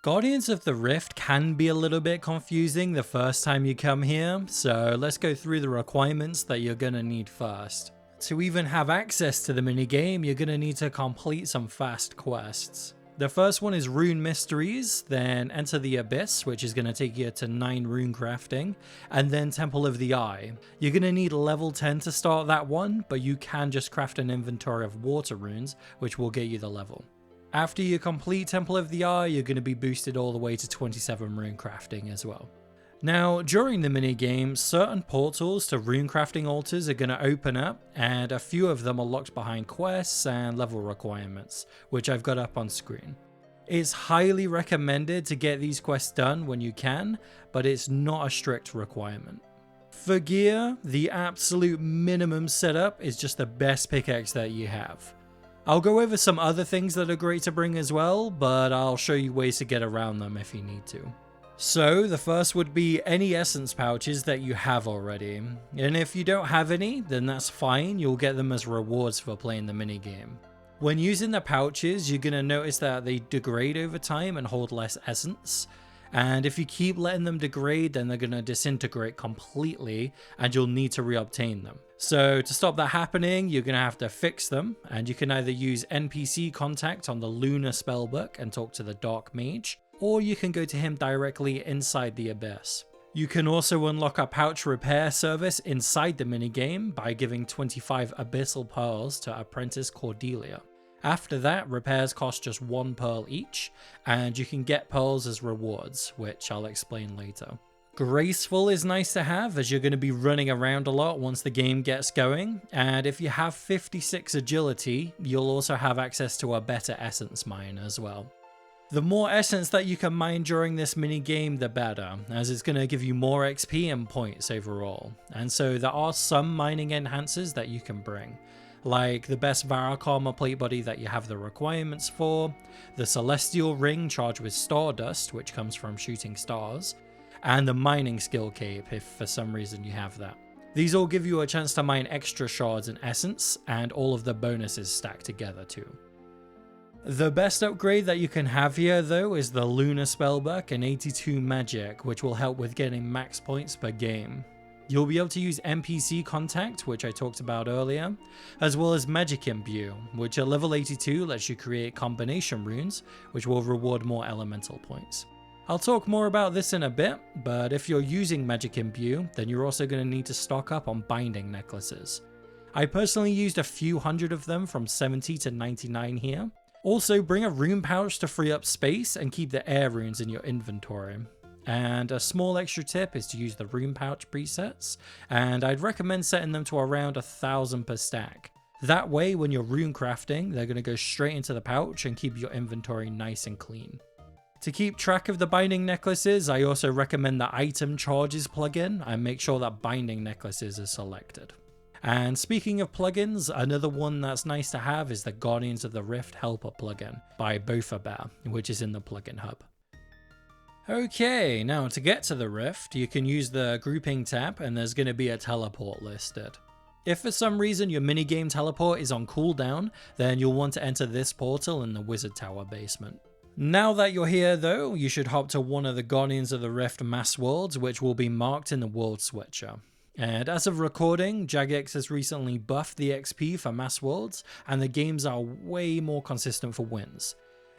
Guardians of the Rift can be a little bit confusing the first time you come here, so let's go through the requirements that you're gonna need first. To even have access to the minigame, you're gonna need to complete some fast quests. The first one is Rune Mysteries, then Enter the Abyss, which is going to take you to 9 rune crafting, and then Temple of the Eye. You're going to need level 10 to start that one, but you can just craft an inventory of water runes, which will get you the level. After you complete Temple of the Eye, you're going to be boosted all the way to 27 rune crafting as well. Now, during the minigame, certain portals to runecrafting altars are going to open up, and a few of them are locked behind quests and level requirements, which I've got up on screen. It's highly recommended to get these quests done when you can, but it's not a strict requirement. For gear, the absolute minimum setup is just the best pickaxe that you have. I'll go over some other things that are great to bring as well, but I'll show you ways to get around them if you need to. So the first would be any essence pouches that you have already, and if you don't have any, then that's fine, you'll get them as rewards for playing the minigame. When using the pouches, you're going to notice that they degrade over time and hold less essence, and if you keep letting them degrade, then they're going to disintegrate completely and you'll need to reobtain them. So to stop that happening, you're going to have to fix them, and you can either use NPC contact on the Lunar spellbook and talk to the Dark Mage, or you can go to him directly inside the Abyss. You can also unlock a pouch repair service inside the minigame by giving 25 abyssal pearls to Apprentice Cordelia. After that, repairs cost just 1 pearl each, and you can get pearls as rewards, which I'll explain later. Graceful is nice to have, as you're going to be running around a lot once the game gets going, and if you have 56 agility, you'll also have access to a better essence mine as well. The more essence that you can mine during this mini game, the better, as it's going to give you more XP and points overall. And so there are some mining enhancers that you can bring, like the best Varrock armor plate body that you have the requirements for, the Celestial Ring charged with Stardust, which comes from shooting stars, and the mining skill cape if for some reason you have that. These all give you a chance to mine extra shards and essence, and all of the bonuses stack together too. The best upgrade that you can have here though is the Lunar spellbook and 82 magic, which will help with getting max points per game. You'll be able to use NPC contact, which I talked about earlier, as well as magic imbue, which at level 82 lets you create combination runes, which will reward more elemental points. I'll talk more about this in a bit, but if you're using magic imbue, then you're also going to need to stock up on binding necklaces. I personally used a few hundred of them from 70 to 99 here. Also, bring a rune pouch to free up space and keep the air runes in your inventory. And a small extra tip is to use the rune pouch presets, and I'd recommend setting them to around 1,000 per stack. That way, when you're rune crafting, they're going to go straight into the pouch and keep your inventory nice and clean. To keep track of the binding necklaces, I also recommend the item charges plugin and make sure that binding necklaces are selected. And speaking of plugins, another one that's nice to have is the Guardians of the Rift Helper plugin by Bofabear, which is in the plugin hub. Okay, now to get to the Rift, you can use the grouping tab and there's going to be a teleport listed. If for some reason your minigame teleport is on cooldown, then you'll want to enter this portal in the Wizard Tower basement. Now that you're here though, you should hop to one of the Guardians of the Rift mass worlds, which will be marked in the World Switcher. And as of recording, Jagex has recently buffed the XP for mass worlds, and the games are way more consistent for wins.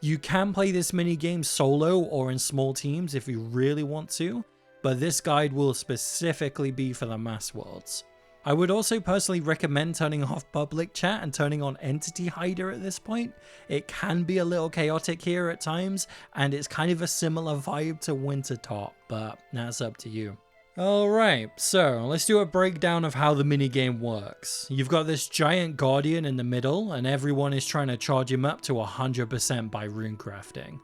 You can play this minigame solo or in small teams if you really want to, but this guide will specifically be for the mass worlds. I would also personally recommend turning off public chat and turning on Entity Hider at this point. It can be a little chaotic here at times, and it's kind of a similar vibe to Wintertop, but that's up to you. Alright, so let's do a breakdown of how the minigame works. You've got this giant guardian in the middle, and everyone is trying to charge him up to 100% by rune crafting.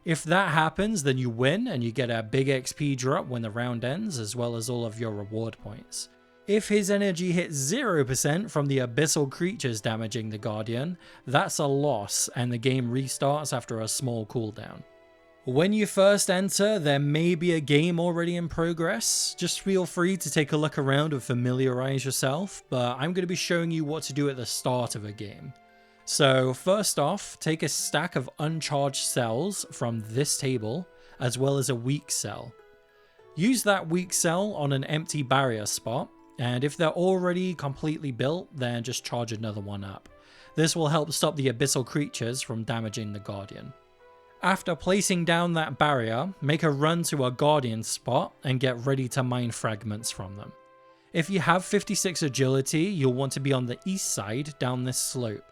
If that happens, then you win and you get a big XP drop when the round ends, as well as all of your reward points. If his energy hits 0% from the abyssal creatures damaging the guardian, that's a loss and the game restarts after a small cooldown. When you first enter, there may be a game already in progress. Just feel free to take a look around and familiarize yourself, but I'm going to be showing you what to do at the start of a game. So first off, take a stack of uncharged cells from this table, as well as a weak cell. Use that weak cell on an empty barrier spot, and if they're already completely built, then just charge another one up. This will help stop the abyssal creatures from damaging the Guardian. After placing down that barrier, make a run to a Guardian spot and get ready to mine fragments from them. If you have 56 agility, you'll want to be on the east side down this slope.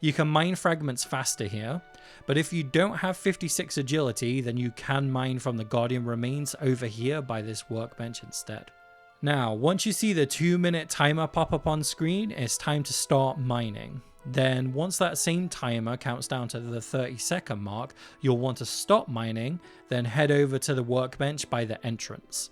You can mine fragments faster here, but if you don't have 56 agility, then you can mine from the Guardian remains over here by this workbench instead. Now, once you see the 2-minute timer pop up on screen, it's time to start mining. Then once that same timer counts down to the 30-second mark, you'll want to stop mining, then head over to the workbench by the entrance.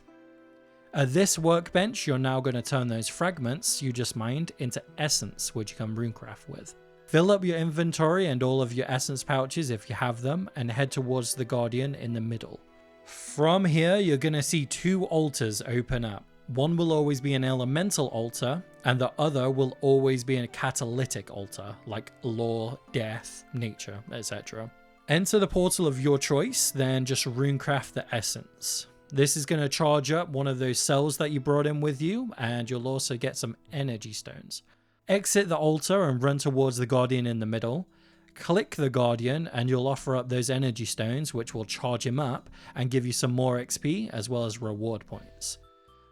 At this workbench, you're now going to turn those fragments you just mined into essence, which you can runecraft with. Fill up your inventory and all of your essence pouches if you have them, and head towards the Guardian in the middle. From here, you're going to see 2 altars open up. One will always be an elemental altar, and the other will always be a catalytic altar, like law, death, nature, etc. Enter the portal of your choice, then just runecraft the essence. This is going to charge up one of those cells that you brought in with you, and you'll also get some energy stones. Exit the altar and run towards the Guardian in the middle. Click the Guardian and you'll offer up those energy stones, which will charge him up and give you some more XP as well as reward points.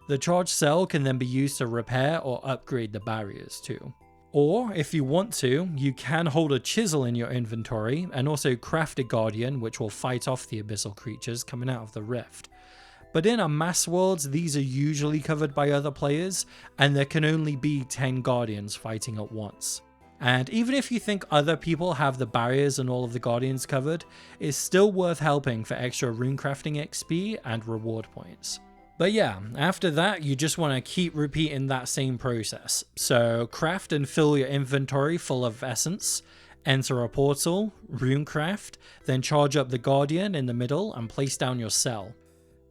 The charged cell can then be used to repair or upgrade the barriers too. Or if you want to, you can hold a chisel in your inventory and also craft a Guardian, which will fight off the abyssal creatures coming out of the rift. But in Amass worlds, these are usually covered by other players, and there can only be 10 Guardians fighting at once. And even if you think other people have the barriers and all of the Guardians covered, it's still worth helping for extra runecrafting XP and reward points. But yeah, after that, you just want to keep repeating that same process. So craft and fill your inventory full of essence, enter a portal, runecraft, then charge up the Guardian in the middle and place down your cell.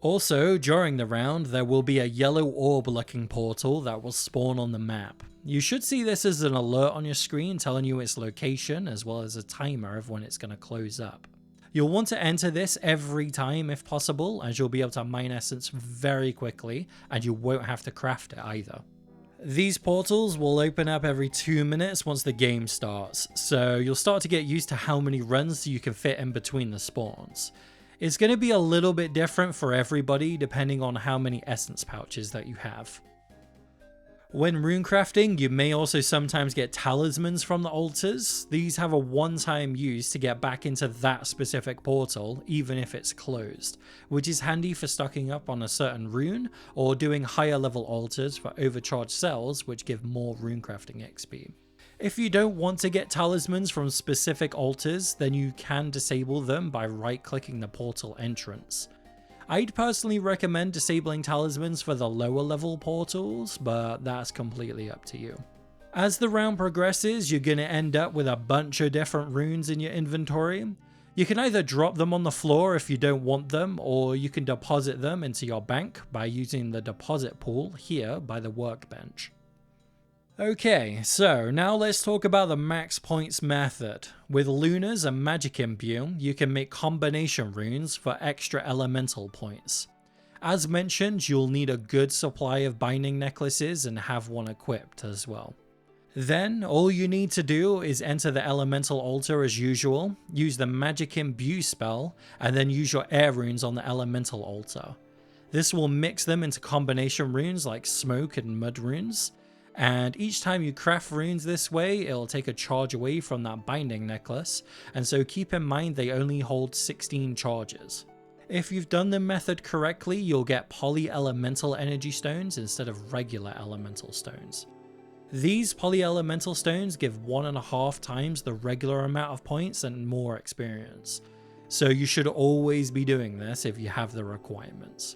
Also, during the round, there will be a yellow orb looking portal that will spawn on the map. You should see this as an alert on your screen telling you its location as well as a timer of when it's going to close up. You'll want to enter this every time if possible, as you'll be able to mine essence very quickly and you won't have to craft it either. These portals will open up every 2 minutes once the game starts, so you'll start to get used to how many runs you can fit in between the spawns. It's going to be a little bit different for everybody depending on how many essence pouches that you have. When runecrafting, you may also sometimes get talismans from the altars. These have a one-time use to get back into that specific portal, even if it's closed, which is handy for stocking up on a certain rune or doing higher level altars for overcharged cells, which give more runecrafting XP. If you don't want to get talismans from specific altars, then you can disable them by right-clicking the portal entrance. I'd personally recommend disabling talismans for the lower level portals, but that's completely up to you. As the round progresses, you're going to end up with a bunch of different runes in your inventory. You can either drop them on the floor if you don't want them, or you can deposit them into your bank by using the deposit pool here by the workbench. Okay, so now let's talk about the max points method. With Lunas and Magic Imbue, you can make combination runes for extra elemental points. As mentioned, you'll need a good supply of binding necklaces and have one equipped as well. Then, all you need to do is enter the elemental altar as usual, use the Magic Imbue spell, and then use your air runes on the elemental altar. This will mix them into combination runes like smoke and mud runes. And each time you craft runes this way, it'll take a charge away from that binding necklace, and so keep in mind they only hold 16 charges. If you've done the method correctly, you'll get poly-elemental energy stones instead of regular elemental stones. These poly-elemental stones give 1.5 times the regular amount of points and more experience, so you should always be doing this if you have the requirements.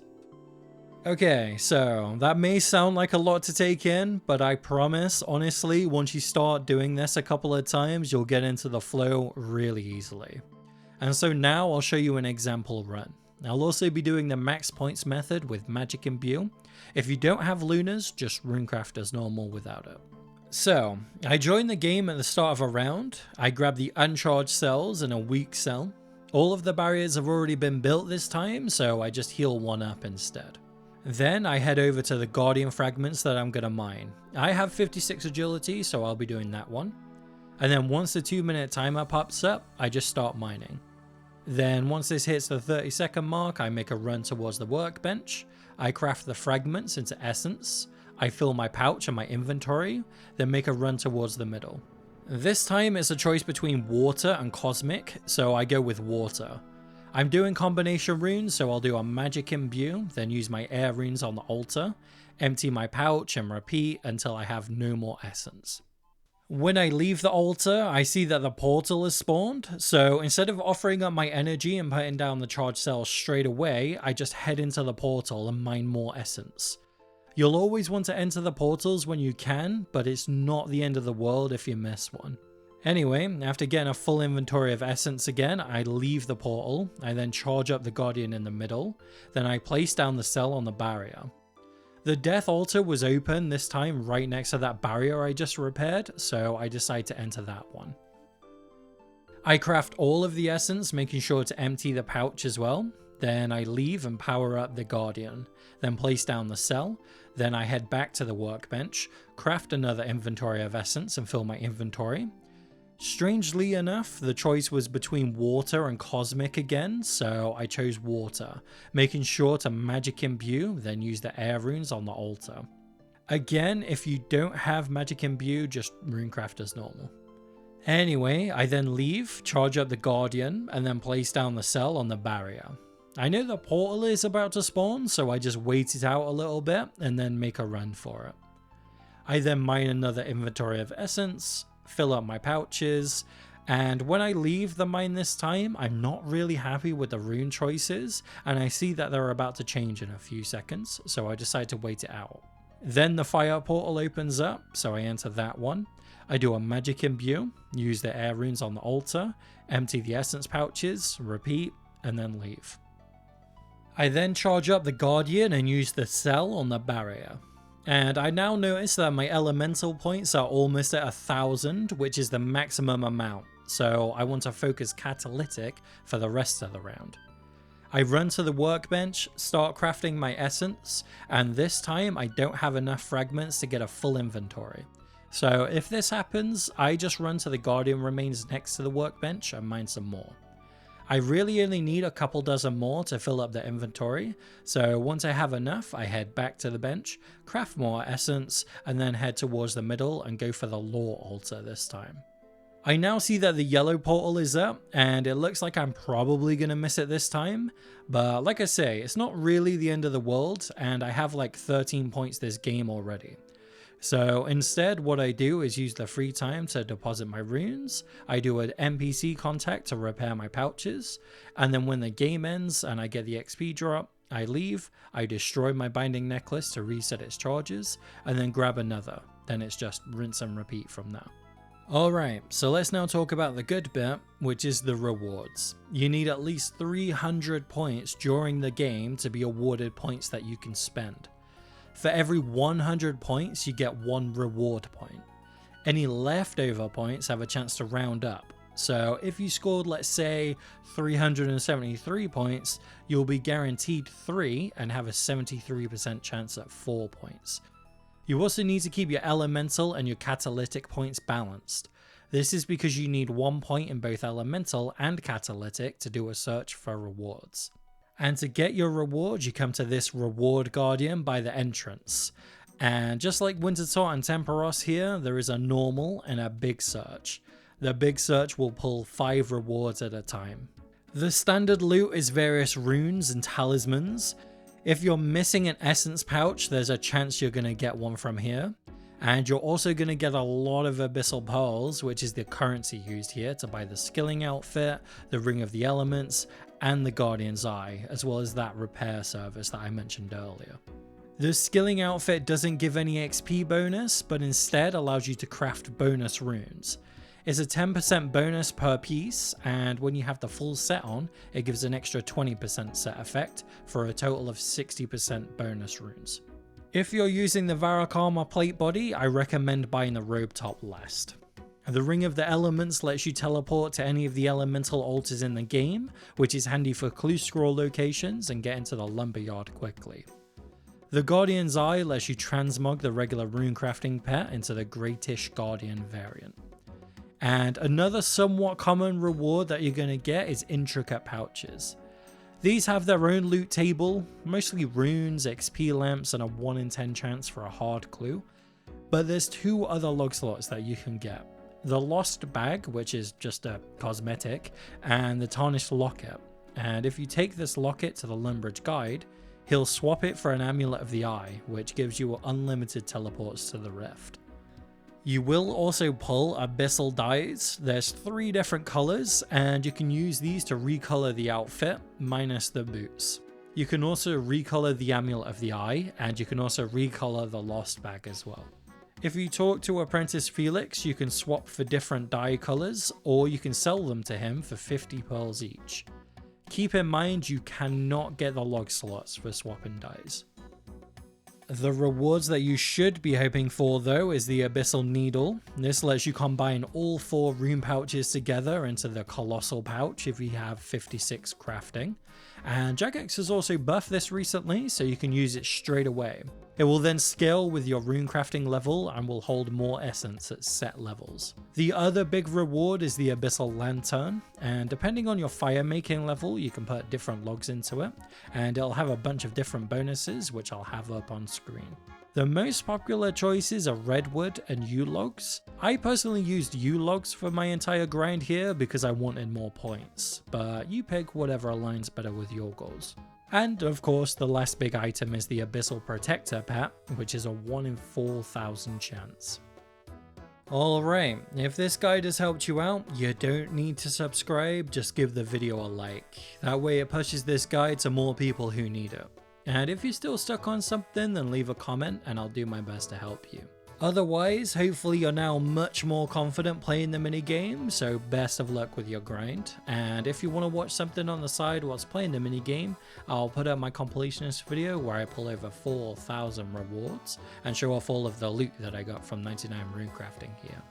Okay, so that may sound like a lot to take in, but I promise, honestly, once you start doing this a couple of times, you'll get into the flow really easily. And so now I'll show you an example run. I'll also be doing the max points method with Magic Imbue. If you don't have Lunas, just runecraft as normal without it. So, I joined the game at the start of a round, I grabbed the uncharged cells and a weak cell. All of the barriers have already been built this time, so I just heal one up instead. Then I head over to the Guardian fragments that I'm going to mine. I have 56 agility, so I'll be doing that one. And then once the 2-minute timer pops up, I just start mining. Then once this hits the 30-second mark, I make a run towards the workbench. I craft the fragments into essence. I fill my pouch and my inventory, then make a run towards the middle. This time it's a choice between water and cosmic, so I go with water. I'm doing combination runes, so I'll do a magic imbue, then use my air runes on the altar, empty my pouch and repeat until I have no more essence. When I leave the altar, I see that the portal is spawned, so instead of offering up my energy and putting down the charged cells straight away, I just head into the portal and mine more essence. You'll always want to enter the portals when you can, but it's not the end of the world if you miss one. Anyway, after getting a full inventory of essence again, I leave the portal, I then charge up the Guardian in the middle, then I place down the cell on the barrier. The death altar was open this time right next to that barrier I just repaired, so I decide to enter that one. I craft all of the essence, making sure to empty the pouch as well. Then I leave and power up the Guardian, then place down the cell, then I head back to the workbench, craft another inventory of essence and fill my inventory. Strangely enough, the choice was between water and cosmic again, so I chose water, making sure to magic imbue, then use the air runes on the altar. Again, if you don't have magic imbue, just runecraft as normal. Anyway, I then leave, charge up the Guardian, and then place down the cell on the barrier. I know the portal is about to spawn, so I just wait it out a little bit and then make a run for it. I then mine another inventory of essence, fill up my pouches, and when I leave the mine this time, I'm not really happy with the rune choices, and I see that they're about to change in a few seconds, so I decide to wait it out. Then the fire portal opens up, so I enter that one. I do a magic imbue, use the air runes on the altar, empty the essence pouches, repeat, and then leave. I then charge up the Guardian and use the cell on the barrier. And I now notice that my elemental points are almost at 1,000, which is the maximum amount, so I want to focus catalytic for the rest of the round. I run to the workbench, start crafting my essence, and this time I don't have enough fragments to get a full inventory. So if this happens, I just run to the Guardian remains next to the workbench and mine some more. I really only need a couple dozen more to fill up the inventory, so once I have enough, I head back to the bench, craft more essence, and then head towards the middle and go for the lore altar this time. I now see that the yellow portal is up, and it looks like I'm probably going to miss it this time, but like I say, it's not really the end of the world, and I have like 13 points this game already. So instead, what I do is use the free time to deposit my runes, I do an NPC contact to repair my pouches, and then when the game ends and I get the XP drop, I leave, I destroy my binding necklace to reset its charges, and then grab another. Then it's just rinse and repeat from there. Alright, so let's now talk about the good bit, which is the rewards. You need at least 300 points during the game to be awarded points that you can spend. For every 100 points, you get 1 reward point. Any leftover points have a chance to round up. So if you scored, let's say, 373 points, you'll be guaranteed 3 and have a 73% chance at 4 points. You also need to keep your elemental and your catalytic points balanced. This is because you need 1 point in both elemental and catalytic to do a search for rewards. And to get your rewards, you come to this reward Guardian by the entrance. And just like Wintertot and Temperos here, there is a normal and a big search. The big search will pull 5 rewards at a time. The standard loot is various runes and talismans. If you're missing an essence pouch, there's a chance you're going to get one from here. And you're also going to get a lot of abyssal pearls, which is the currency used here to buy the skilling outfit, the ring of the elements, and the Guardian's Eye, as well as that repair service that I mentioned earlier. The skilling outfit doesn't give any XP bonus, but instead allows you to craft bonus runes. It's a 10% bonus per piece, and when you have the full set on, it gives an extra 20% set effect for a total of 60% bonus runes. If you're using the Varrock armor plate body, I recommend buying the robe top last. The Ring of the Elements lets you teleport to any of the elemental altars in the game, which is handy for clue scroll locations and get into the lumberyard quickly. The Guardian's Eye lets you transmog the regular runecrafting pet into the Greatish Guardian variant. And another somewhat common reward that you're going to get is intricate pouches. These have their own loot table, mostly runes, XP lamps, and a 1 in 10 chance for a hard clue. But there's 2 other log slots that you can get. The Lost Bag, which is just a cosmetic, and the Tarnished Locket. And if you take this locket to the Lumbridge Guide, he'll swap it for an Amulet of the Eye, which gives you unlimited teleports to the Rift. You will also pull Abyssal Dyes. There's 3 different colors, and you can use these to recolor the outfit, minus the boots. You can also recolor the Amulet of the Eye, and you can also recolor the Lost Bag as well. If you talk to Apprentice Felix, you can swap for different dye colors, or you can sell them to him for 50 pearls each. Keep in mind you cannot get the log slots for swapping dyes. The rewards that you should be hoping for though is the Abyssal Needle. This lets you combine all 4 rune pouches together into the Colossal Pouch if you have 56 crafting. And Jagex has also buffed this recently, so you can use it straight away. It will then scale with your rune crafting level and will hold more essence at set levels. The other big reward is the Abyssal Lantern, and depending on your fire making level you can put different logs into it, and it'll have a bunch of different bonuses which I'll have up on screen. The most popular choices are redwood and yew logs. I personally used yew logs for my entire grind here because I wanted more points, but you pick whatever aligns better with your goals. And of course the last big item is the Abyssal Protector pet, which is a 1 in 4,000 chance. Alright, if this guide has helped you out, you don't need to subscribe, just give the video a like. That way it pushes this guide to more people who need it. And if you're still stuck on something, then leave a comment and I'll do my best to help you. Otherwise, hopefully you're now much more confident playing the minigame, so best of luck with your grind. And if you want to watch something on the side whilst playing the minigame, I'll put up my completionist video where I pull over 4,000 rewards and show off all of the loot that I got from 99 runecrafting here.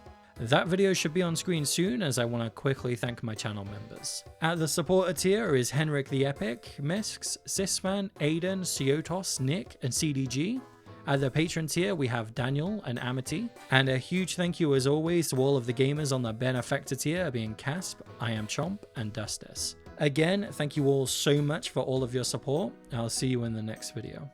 That video should be on screen soon, as I want to quickly thank my channel members. At the supporter tier is Henrik the Epic, Misks, Sisman, Aiden, Siotos, Nick, and CDG. At the patron tier we have Daniel and Amity, and a huge thank you as always to all of the gamers on the benefactor tier being Casp, I Am Chomp, and Dustus. Again, thank you all so much for all of your support. I'll see you in the next video.